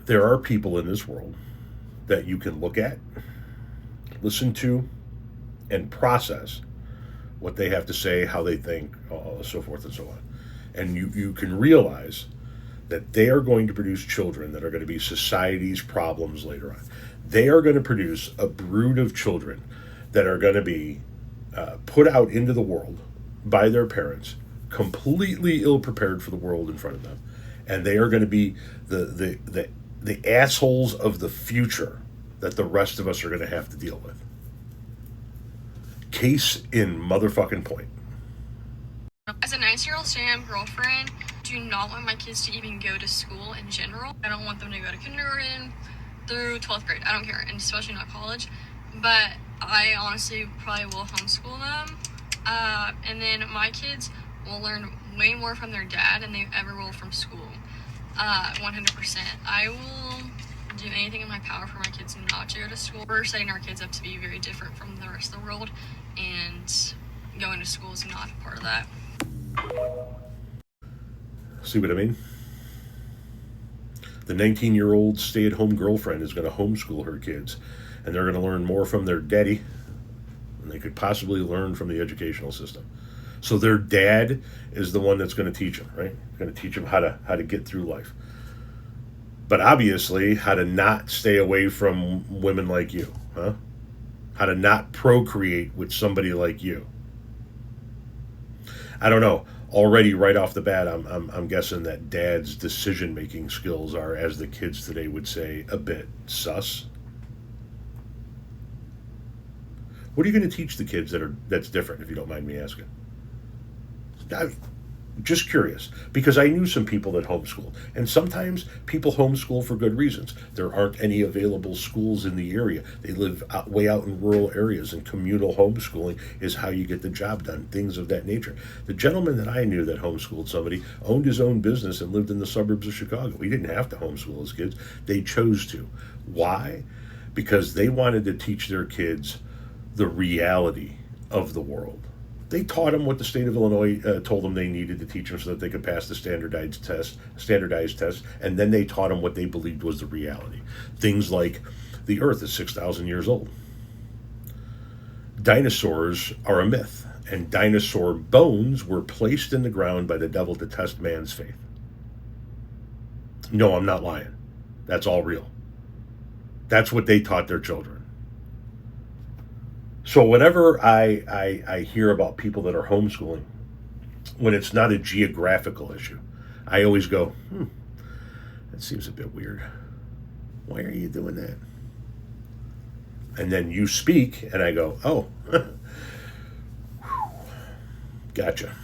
There are people in this world that you can look at, listen to, and process what they have to say, how they think, so forth and so on. And you can realize that they are going to produce children that are going to be society's problems later on. They are going to produce a brood of children that are going to be put out into the world by their parents, completely ill prepared for the world in front of them, and they are going to be the assholes of the future that the rest of us are going to have to deal with. Case in motherfucking point. As a 19-year-old stay-at-home girlfriend, do not want my kids to even go to school in general. I don't want them to go to kindergarten through 12th grade. I don't care, and especially not college. But I honestly probably will homeschool them. And then my kids will learn way more from their dad than they ever will from school. 100%. I will do anything in my power for my kids not to go to school. We're setting our kids up to be very different from the rest of the world, and going to school is not a part of that. See what I mean? The 19-year-old stay at home girlfriend is going to homeschool her kids, and they're going to learn more from their daddy than they could possibly learn from the educational system. So their dad is the one that's going to teach them, right? Going to teach them how to get through life. But obviously, how to not stay away from women like you, huh? How to not procreate with somebody like you. I don't know. Already, right off the bat, I'm guessing that dad's decision making skills are, as the kids today would say, a bit sus. What are you going to teach the kids that's different, if you don't mind me asking? I'm just curious, because I knew some people that homeschool, and sometimes people homeschool for good reasons. There aren't any available schools in the area. They live way out in rural areas, and communal homeschooling is how you get the job done, things of that nature. The gentleman that I knew that homeschooled somebody owned his own business and lived in the suburbs of Chicago. He didn't have to homeschool his kids. They chose to. Why? Because they wanted to teach their kids the reality of the world. They taught them what the state of Illinois told them they needed to teach them so that they could pass the standardized test, and then they taught them what they believed was the reality. Things like the Earth is 6,000 years old. Dinosaurs are a myth, and dinosaur bones were placed in the ground by the devil to test man's faith. No, I'm not lying. That's all real. That's what they taught their children. So whenever I hear about people that are homeschooling, when it's not a geographical issue, I always go, that seems a bit weird. Why are you doing that? And then you speak, and I go, oh, gotcha.